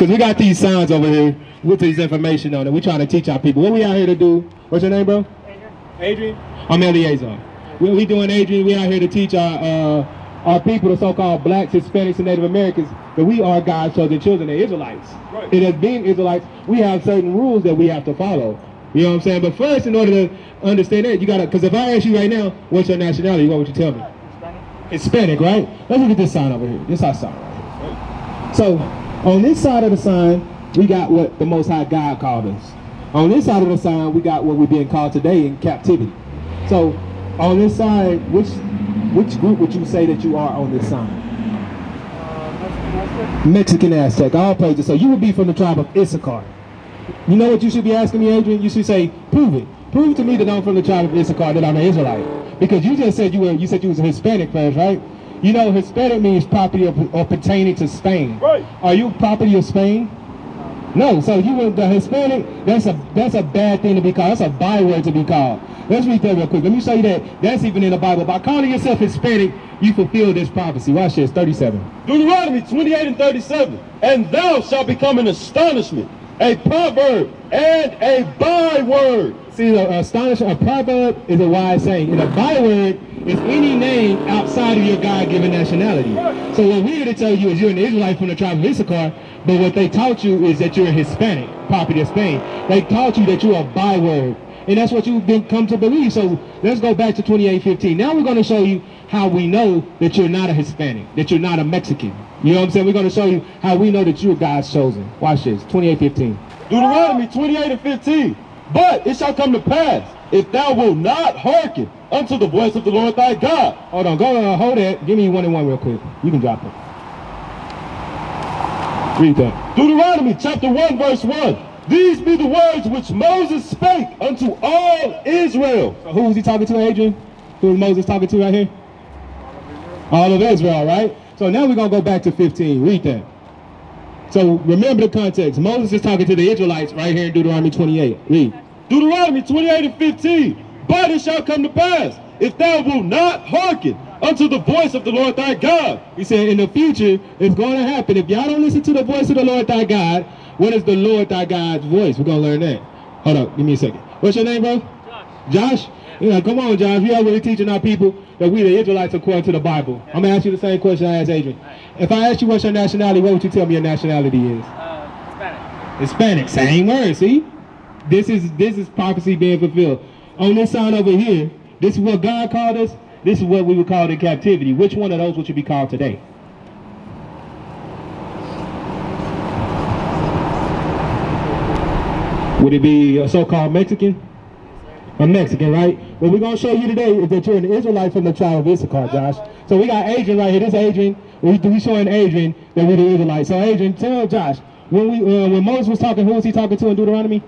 Because we got these signs over here with this information on it. We're trying to teach our people. What we out here to do? What's your name, bro? Adrian. I'm Eleazar. We doing Adrian. We out here to teach our people, the so-called blacks, Hispanics, and Native Americans, that we are God's chosen children, the Israelites. Right. And as being Israelites, we have certain rules that we have to follow. You know what I'm saying? But first, in order to understand that, you gotta, because if I ask you right now, what's your nationality, what would you tell me? Hispanic, right? Let's look at this sign over here. This is our sign right here. So, on this side of the sign, we got what the Most High God called us. On this side of the sign, we got what we're being called today in captivity. So, on this side, which group would you say that you are on this sign? Mexican Aztec, all praises. So you would be from the tribe of Issachar. You know what you should be asking me, Adrian? You should say, prove it. Prove to me that I'm from the tribe of Issachar, that I'm an Israelite. Because you just said you was a Hispanic first, right? You know, Hispanic means property or pertaining to Spain. Right. Are you property of Spain? No. So you were the Hispanic. That's a bad thing to be called. That's a byword to be called. Let's read that real quick. Let me show you that. That's even in the Bible. By calling yourself Hispanic, you fulfill this prophecy. Watch this. 37. Deuteronomy 28 and 37. And thou shalt become an astonishment, a proverb, and a byword. See, a proverb is a wise saying, and a byword is any name outside of your God-given nationality. So what we're here to tell you is you're an Israelite from the tribe of Issachar, but what they taught you is that you're a Hispanic, property of Spain. They taught you that you're a byword, and that's what you've come to believe. So let's go back to 28:15. Now we're going to show you how we know that you're not a Hispanic, that you're not a Mexican. You know what I'm saying? We're going to show you how we know that you're God's chosen. Watch this, 28:15. Deuteronomy 28 and 15. But it shall come to pass, if thou wilt not hearken unto the voice of the Lord thy God. Hold on, hold that. Give me 1 and 1 real quick. You can drop it. Read that. Deuteronomy chapter 1 verse 1. These be the words which Moses spake unto all Israel. So who was he talking to, Adrian? Who was Moses talking to right here? All of Israel, right? So now we're going to go back to 15. Read that. So remember the context. Moses is talking to the Israelites right here in Deuteronomy 28. Read. Deuteronomy 28 and 15. But it shall come to pass, if thou wilt not hearken unto the voice of the Lord thy God. He said in the future, it's going to happen. If y'all don't listen to the voice of the Lord thy God, what is the Lord thy God's voice? We're going to learn that. Hold up, give me a second. What's your name, bro? Josh. Josh? Yeah, come on, Josh. We already teaching our people that we the Israelites according to the Bible. I'm going to ask you the same question I asked Adrian. If I asked you what's your nationality, what would you tell me your nationality is? Hispanic. Hispanic. Same word, see? This is prophecy being fulfilled. On this sign over here, this is what God called us. This is what we would call in captivity. Which one of those would you be called today? Would it be a so-called Mexican? A Mexican, right? What we're going to show you today is that you're an Israelite from the tribe of Issachar, Josh. So we got Adrian right here. This is Adrian. We're showing Adrian that we're the Israelites. So Adrian, tell Josh, when Moses was talking, who was he talking to in Deuteronomy?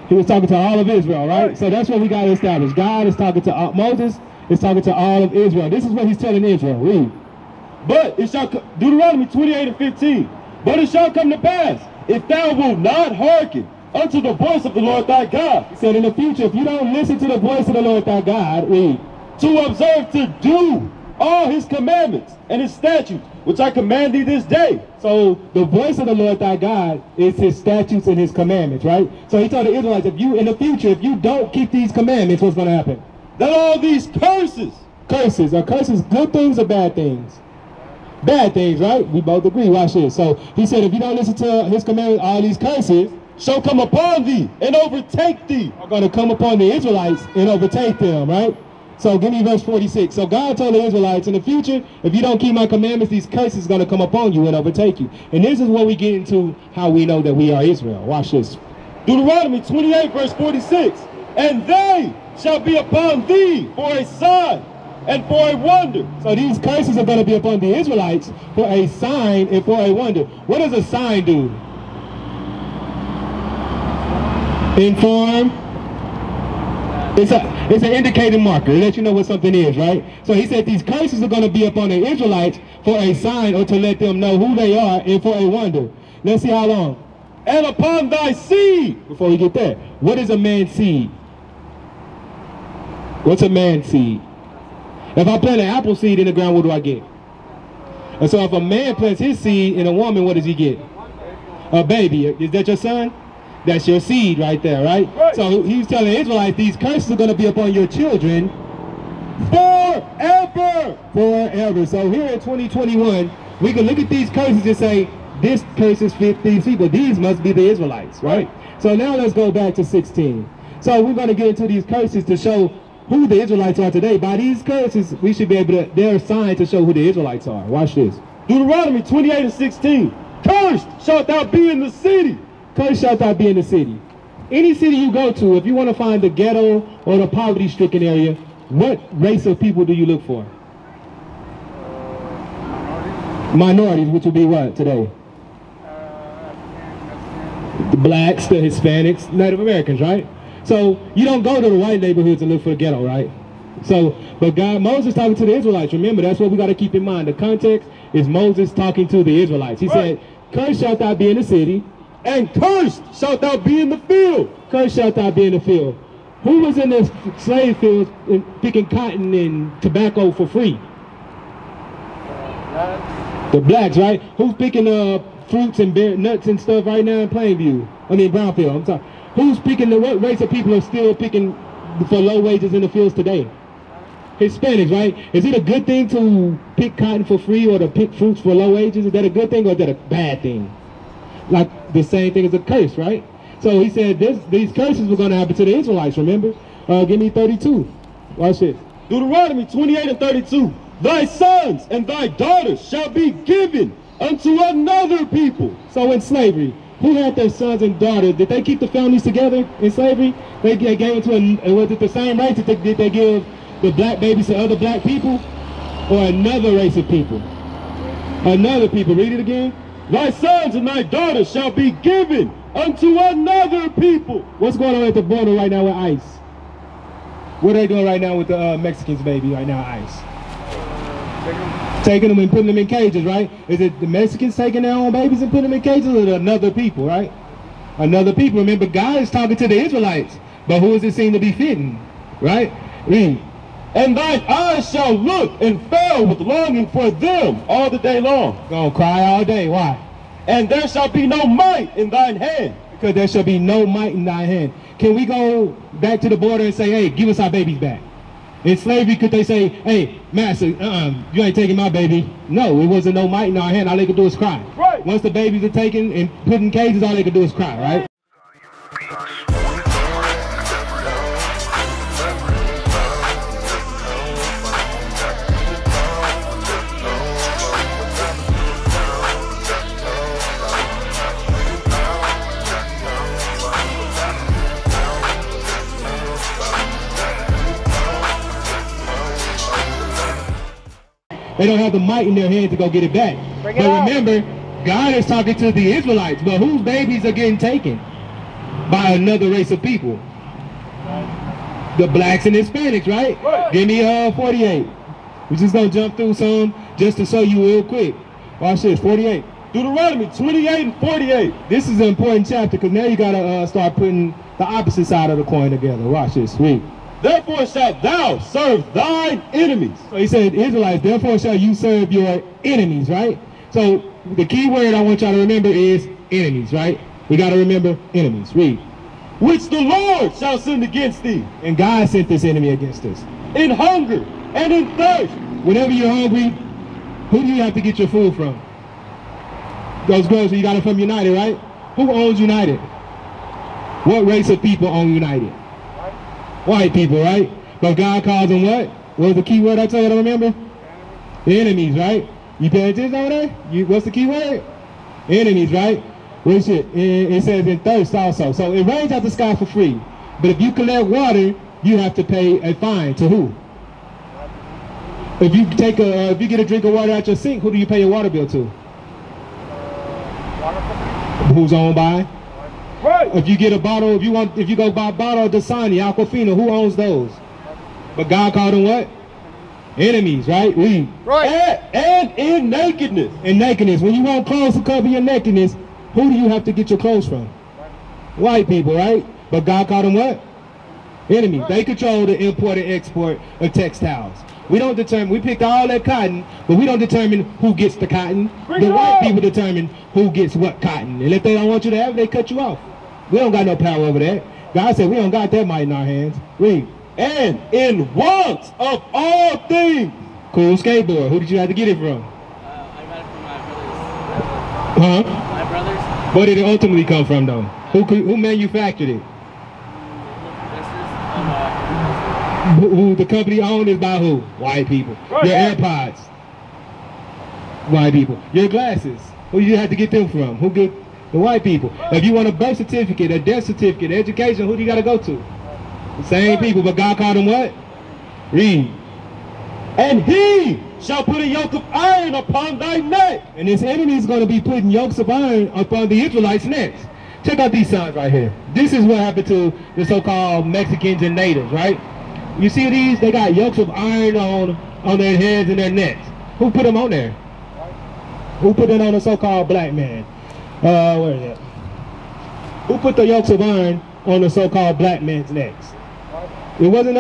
He was talking to all of Israel, right? So that's what we got to establish. God is talking to Moses is talking to all of Israel. This is what he's telling Israel. Read. But it shall, Deuteronomy 28 and 15. But it shall come to pass, if thou wilt not hearken unto the voice of the Lord thy God. He said in the future, if you don't listen to the voice of the Lord thy God, read. To observe to do all his commandments and his statutes, which I command thee this day. So the voice of the Lord thy God is his statutes and his commandments, right? So he told the Israelites, if you, in the future, if you don't keep these commandments, what's going to happen? That all these curses. Are curses good things or bad things? Bad things, right? We both agree. Watch this. So he said, if you don't listen to his commandments, all these curses shall come upon thee and overtake thee. Are going to come upon the Israelites and overtake them, right? So give me verse 46. So God told the Israelites, in the future, if you don't keep my commandments, these curses are going to come upon you and overtake you. And this is where we get into how we know that we are Israel. Watch this. Deuteronomy 28 verse 46. And they shall be upon thee for a sign and for a wonder. So these curses are going to be upon the Israelites for a sign and for a wonder. What does a sign do? Inform. It's an indicating marker. It lets you know what something is, right? So he said these curses are going to be upon the Israelites for a sign or to let them know who they are and for a wonder. Let's see how long. And upon thy seed. Before we get there, what is a man's seed? What's a man's seed? If I plant an apple seed in the ground, what do I get? And so if a man plants his seed in a woman, what does he get? A baby. Is that your son? That's your seed right there, right? So he's telling the Israelites these curses are going to be upon your children forever. Forever. So here in 2021, we can look at these curses and say, this curses fit these people. These must be the Israelites, right? So now let's go back to 16. So we're going to get into these curses to show who the Israelites are today. By these curses, we should be able to, they're assigned to show who the Israelites are. Watch this. Deuteronomy 28:16. Cursed shalt thou be in the city. Cursed shalt thou be in the city. Any city you go to, if you want to find the ghetto or the poverty-stricken area, what race of people do you look for? Minorities, which would be what today? The blacks, the Hispanics, Native Americans, right? So you don't go to the white neighborhoods and look for the ghetto, right? So, but Moses talking to the Israelites. Remember, that's what we got to keep in mind. The context is Moses talking to the Israelites. He said, cursed shalt thou be in the city, and cursed shalt thou be in the field. Cursed shalt thou be in the field. Who was in the slave fields picking cotton and tobacco for free? The blacks, right? Who's picking fruits and nuts and stuff right now in Plainview? I mean Brownfield, I'm sorry. Who's picking what race of people are still picking for low wages in the fields today? Hispanics, right? Is it a good thing to pick cotton for free or to pick fruits for low wages? Is that a good thing or is that a bad thing? Like the same thing as a curse, right? So he said these curses were going to happen to the Israelites, remember? Give me 32. Watch this. Deuteronomy 28:32. Thy sons and thy daughters shall be given unto another people. So in slavery, who had their sons and daughters? Did they keep the families together in slavery? They gave it to, was it the same race? Did they give the black babies to other black people? Or another race of people? Another people. Read it again. Thy sons and thy daughters shall be given unto another people. What's going on at the border right now with ICE? What are they doing right now with the Mexicans, baby, right now, ICE? Taking them and putting them in cages, right? Is it the Mexicans taking their own babies and putting them in cages, or another people, right? Another people. Remember, God is talking to the Israelites, but who does it seem to be fitting, right? Read. And thine eyes shall look and fail with longing for them all the day long. Gonna cry all day. Why? And there shall be no might in thine hand. Because there shall be no might in thine hand. Can we go back to the border and say, hey, give us our babies back? In slavery, could they say, hey, master, you ain't taking my baby? No, it wasn't no might in our hand. All they could do is cry. Right. Once the babies are taken and put in cages, all they could do is cry, right? They don't have the might in their hand to go get it back. But remember, God is talking to the Israelites, but whose babies are getting taken? By another race of people. The blacks and Hispanics, right? Give me 48. We're just going to jump through some just to show you real quick. Watch this, 48. Deuteronomy 28:48. This is an important chapter because now you got to start putting the opposite side of the coin together. Watch this, read. Therefore shalt thou serve thine enemies. So he said, Israelites, therefore shall you serve your enemies, right? So the key word I want y'all to remember is enemies, right? We got to remember enemies. Read. Which the Lord shall send against thee. And God sent this enemy against us. In hunger and in thirst. Whenever you're hungry, who do you have to get your food from? Those girls, you got it from United, right? Who owns United? What race of people own United? White people, right? But God calls them what? What was the key word I told you to remember? The enemies, right? You pay attention over there? What's the key word? Enemies, right? Which it says in thirst also. So it rains out the sky for free. But if you collect water, you have to pay a fine to who? If you take if you get a drink of water out your sink, who do you pay your water bill to? Who's owned by? Right. If you get a bottle, if you go buy a bottle of Dasani, Aquafina, who owns those? But God called them what? Enemies, right? Right. And in nakedness. In nakedness. When you want clothes to cover your nakedness, who do you have to get your clothes from? White people, right? But God called them what? Enemies. They control the import and export of textiles. We don't determine. We picked all that cotton, but we don't determine who gets the cotton. The white people determine who gets what cotton. And if they don't want you to have it, they cut you off. We don't got no power over that. God said we don't got that might in our hands. Read. And in want of all things. Cool skateboard. Who did you have to get it from? I got it from my brothers. Huh? My brothers. Where did it ultimately come from, though? Who manufactured it? Who the company owned is by who? White people. Right. Your AirPods. White people. Your glasses. Who you had to get them from? Who get the white people? If you want a birth certificate, a death certificate, education, who do you got to go to? The same people, but God called them what? Read. And he shall put a yoke of iron upon thy neck. And his enemy is going to be putting yokes of iron upon the Israelites' necks. Check out these signs right here. This is what happened to the so-called Mexicans and natives, right? You see these? They got yokes of iron on their heads and their necks. Who put them on there? Who put it on the so-called black man? Where is that? Who put the yokes of iron on the so-called black man's necks? It wasn't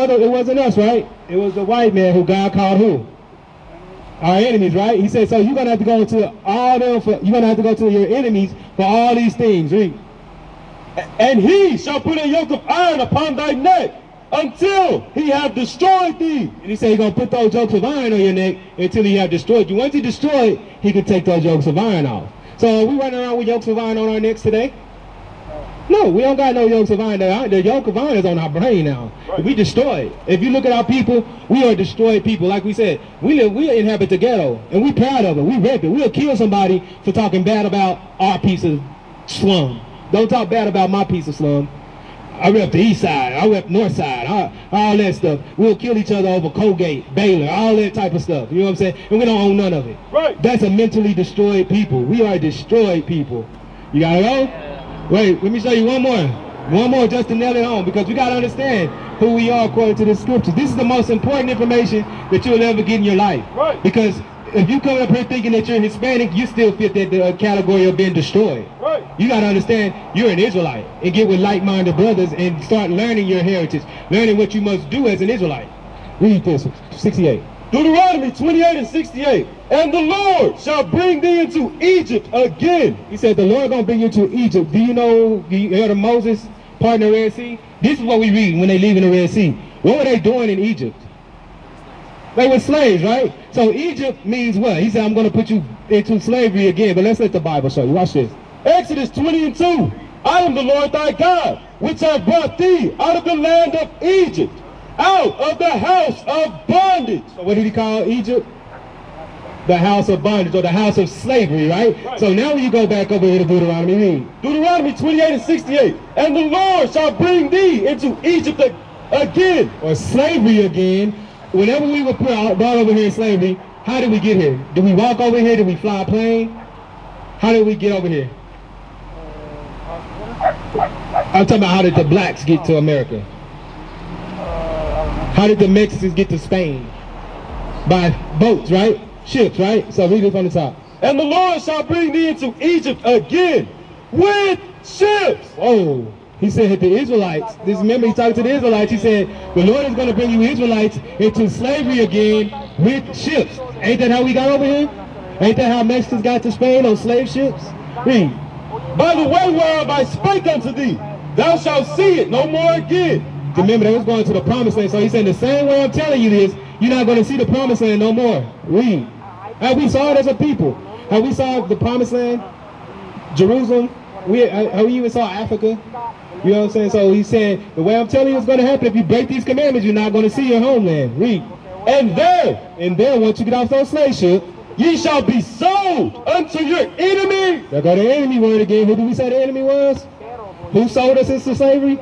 us, right? It was the white man who God called who? Our enemies, right? He said, so you're gonna have to go to all them you're gonna have to go to your enemies for all these things. Read. And he shall put a yoke of iron upon thy neck until he have destroyed thee. And he said he's going to put those yokes of iron on your neck until he have destroyed you. Once he destroyed, he can take those yokes of iron off. So are we running around with yokes of iron on our necks today? No, we don't got no yokes of iron. The yoke of iron is on our brain now. Right. We destroyed. If you look at our people, we are destroyed people. Like we said, we inhabit the ghetto, and we proud of it. We rep it. We'll kill somebody for talking bad about our piece of slum. Don't talk bad about my piece of slum. I rep the east side, I rep north side, all that stuff. We'll kill each other over Colgate, Baylor, all that type of stuff. You know what I'm saying? And we don't own none of it. Right. That's a mentally destroyed people. We are destroyed people. You gotta go? Wait, let me show you one more. One more just to nail it home, because we gotta understand who we are according to the scriptures. This is the most important information that you'll ever get in your life. Right. Because if you come up here thinking that you're Hispanic, you still fit that category of being destroyed. Right. You got to understand you're an Israelite and get with like-minded brothers and start learning your heritage, learning what you must do as an Israelite. Read this, 68. Deuteronomy 28 and 68. And the Lord shall bring thee into Egypt again. He said the Lord going to bring you to Egypt. Do you know, you heard of Moses parting the Red Sea? This is what we read when they leave in the Red Sea. What were they doing in Egypt? They were slaves, right? So Egypt means what? He said, I'm going to put you into slavery again. But let's let the Bible show you. Watch this. Exodus 20 and 2. I am the Lord thy God, which have brought thee out of the land of Egypt, out of the house of bondage. So what did he call Egypt? The house of bondage, or the house of slavery, right? So now when you go back over here to Deuteronomy, read. Deuteronomy 28 and 68. And the Lord shall bring thee into Egypt again. Or slavery again. Whenever we were brought over here in slavery, how did we get here? Did we walk over here? Did we fly a plane? How did we get over here? I'm talking about how did the blacks get to America? How did the Mexicans get to Spain? By boats, right? Ships, right? So read it from the top. And the Lord shall bring thee into Egypt again with ships. Whoa. He said the Israelites, remember he talked to the Israelites, he said, the Lord is going to bring you Israelites into slavery again with ships. Ain't that how we got over here? Ain't that how Mexicans got to Spain on slave ships? Read. By the way whereof I spake unto thee, thou shalt see it no more again. Remember, they was going to the promised land. So he said, the same way I'm telling you this, you're not going to see the promised land no more. Read. How we saw it as a people. How we saw the promised land, Jerusalem. How we even saw Africa. You know what I'm saying? So he's saying, the way I'm telling you it's going to happen, if you break these commandments, you're not going to see your homeland. Read. And there, once you get off those slave ships, ye shall be sold unto your enemy. There go the enemy word again. Who do we say the enemy was? Who sold us into slavery?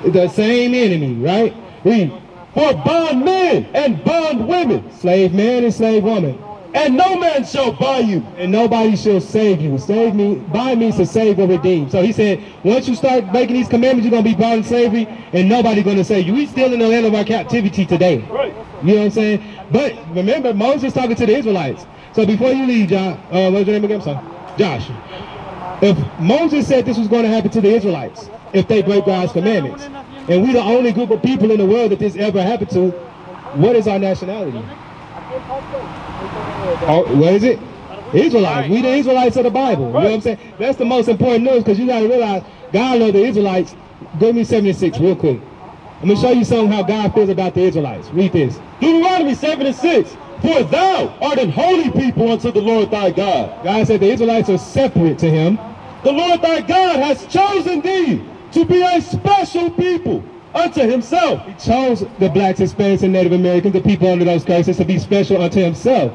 The same enemy, right? Read. For bondmen and bondwomen, slave man and slave woman. And no man shall buy you, and nobody shall save you. Save me, buy means to save or redeem. So he said, once you start making these commandments, you're going to be brought in slavery, and nobody's going to save you. We still in the land of our captivity today. Right. You know what I'm saying? But remember, Moses talking to the Israelites. So before you leave, John, what's your name again? I'm sorry. Josh. If Moses said this was going to happen to the Israelites, if they break God's commandments, and we the only group of people in the world that this ever happened to, What is our nationality? Oh, what is it? Israelites. We the Israelites of the Bible. You know what I'm saying? That's the most important news, because you got to realize God loves the Israelites. Give me 76 real quick. I'm going to show you something how God feels about the Israelites. Read this. Deuteronomy 7:6. For thou art an holy people unto the Lord thy God. God said the Israelites are separate to him. The Lord thy God has chosen thee to be a special people unto himself. He chose the blacks, Hispanics, and Native Americans, the people under those curses, to be special unto himself.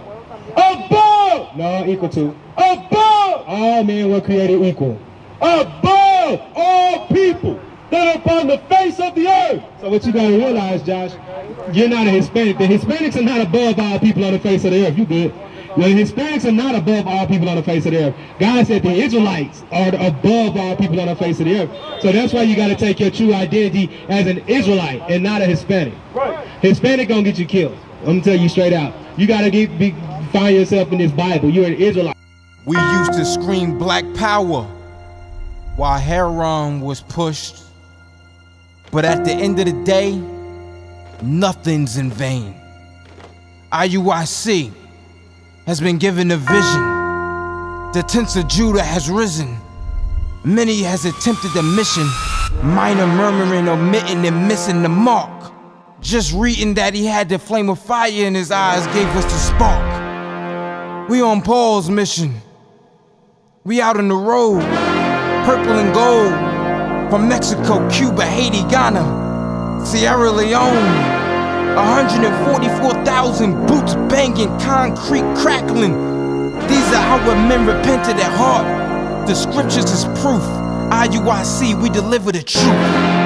Above! No, equal to. Above! All men were created equal. Above all people that are upon the face of the earth. So what you got to realize, Josh, you're not a Hispanic. The Hispanics are not above all people on the face of the earth. You good. The Hispanics are not above all people on the face of the earth. God said the Israelites are above all people on the face of the earth. So that's why you got to take your true identity as an Israelite and not a Hispanic. Right. Hispanic gonna get you killed. I'm gonna tell you straight out. You gotta find yourself in this Bible. You're an Israelite. We used to scream black power while heroin was pushed. But at the end of the day, nothing's in vain. IUIC has been given a vision. The tents of Judah has risen. Many has attempted the mission. Minor murmuring, omitting, and missing the mark. Just reading that he had the flame of fire in his eyes gave us the spark. We on Paul's mission. We out on the road, purple and gold. From Mexico, Cuba, Haiti, Ghana, Sierra Leone. 144,000 boots banging, concrete crackling. These are our men repented at heart. The scriptures is proof. IUIC, we deliver the truth.